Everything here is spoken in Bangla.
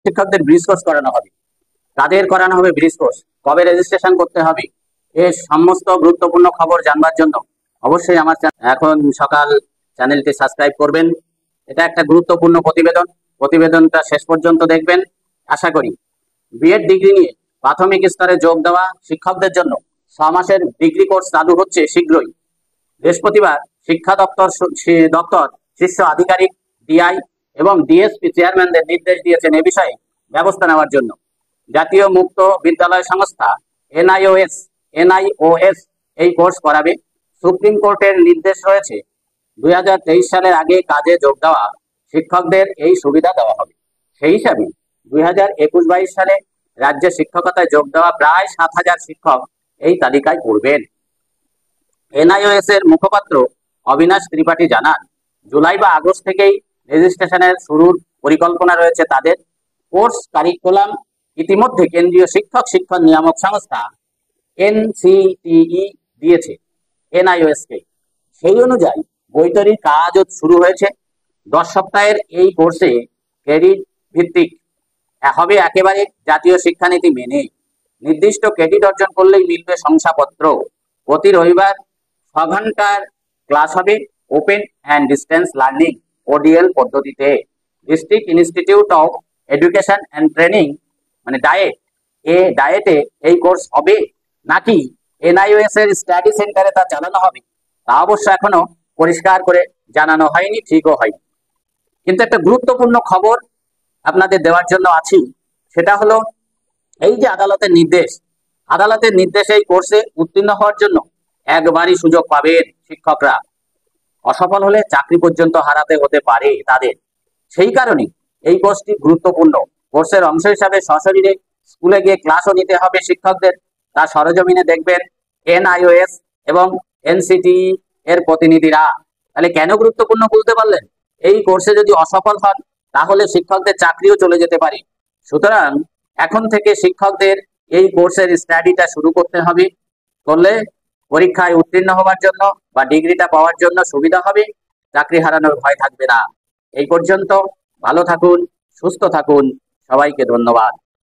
শিক্ষকদের ব্রিজ কোর্স করানো হবে। কাদের করানো হবে ব্রিজ কোর্স, কবে রেজিস্ট্রেশন করতে হবে, এই সমস্ত গুরুত্বপূর্ণ খবর জানবার জন্য অবশ্যই আমার এখন সকাল চ্যানেলটি সাবস্ক্রাইব করবেন। এটা একটা গুরুত্বপূর্ণ প্রতিবেদন, প্রতিবেদনটা শেষ পর্যন্ত দেখবেন। আশা করি বিএড ডিগ্রি নিয়ে প্রাথমিক স্তরে যোগ দেওয়া শিক্ষকদের জন্য 6 মাসের ডিগ্রি কোর্স চালু হচ্ছে শীঘ্রই। বৃহস্পতিবার শিক্ষা দপ্তর শীর্ষ আধিকারিক, ডিআই এবং ডিএসপি চেয়ারম্যানদের নির্দেশ দিয়েছেন এ বিষয়ে ব্যবস্থা নেওয়ার জন্য। জাতীয় মুক্ত বিদ্যালয় সংস্থা এনআইওএস এই কোর্স করাবে। সুপ্রিম কোর্টের নির্দেশ রয়েছে 2023 সালের আগে কাজে যোগ দেওয়া শিক্ষকদের এই সুবিধা দেওয়া হবে। সেই হিসাবে 2021-22 সালে রাজ্যে শিক্ষকতায় যোগ দেওয়া প্রায় 7,000 শিক্ষক এই তালিকায় পড়বেন। এনআইওএস এর মুখপাত্র অবিনাশ ত্রিপাঠী জানান, জুলাই বা আগস্ট থেকেই রেজিস্ট্রেশনের শুরুর পরিকল্পনা রয়েছে তাদের। কোর্স কারিকুলাম ইতিমধ্যে কেন্দ্রীয় শিক্ষণ নিয়ামক সংস্থা এনসিটিই দিয়েছে এনআইওএস কে। সেই অনুযায়ী বই তৈরির কাজও শুরু হয়েছে। 10 সপ্তাহের এই কোর্সে ক্রেডিট ভিত্তিক হবে, একেবারে জাতীয় শিক্ষানীতি মেনে। নির্দিষ্ট ক্রেডিট অর্জন করলেই মিলবে শংসাপত্র। প্রতি রবিবার 6 ঘন্টার ক্লাস হবে open and distance learning ODL পদ্ধতিতে। District institute of education and training মানে ডায়েটে এই কোর্স হবে নাকি এনআইওএস এর স্টাডি সেন্টারে তা চালানো হবে তা অবশ্য এখনো পরিষ্কার করে জানানো হয়নি, ঠিকও হয়নি। কিন্তু একটা গুরুত্বপূর্ণ খবর আপনাদের দেওয়ার জন্য আছি, সেটা হলো এই যে আদালতের নির্দেশে এই কোর্সে উত্তীর্ণ হওয়ার জন্য একবারই সুযোগ পাবেন শিক্ষকরা। অসফল হলে চাকরি পর্যন্ত হারাতে হতে পারে তাদের। সেই কারণে এই কোর্সটি গুরুত্বপূর্ণ। কোর্সের অংশ হিসাবে সশরীরে স্কুলে গিয়ে ক্লাসও নিতে হবে শিক্ষকদের। তার সরজমিনে দেখবেন এনআইওএস এবং এনসিটিই এর প্রতিনিধিরা। তাহলে কেন গুরুত্বপূর্ণ বুঝতে পারলেন? এই কোর্সে যদি অসফল হন তাহলে শিক্ষকদের চাকরিও চলে যেতে পারে। সুতরাং এখন থেকে শিক্ষকদের এই কোর্সের স্টাডিটা শুরু করতে হবে, করলে পরীক্ষায় উত্তীর্ণ হওয়ার জন্য বা ডিগ্রিটা পাওয়ার জন্য সুবিধা হবে, চাকরি হারানোর ভয় থাকবে না। এই পর্যন্ত ভালো থাকুন, সুস্থ থাকুন, সবাইকে ধন্যবাদ।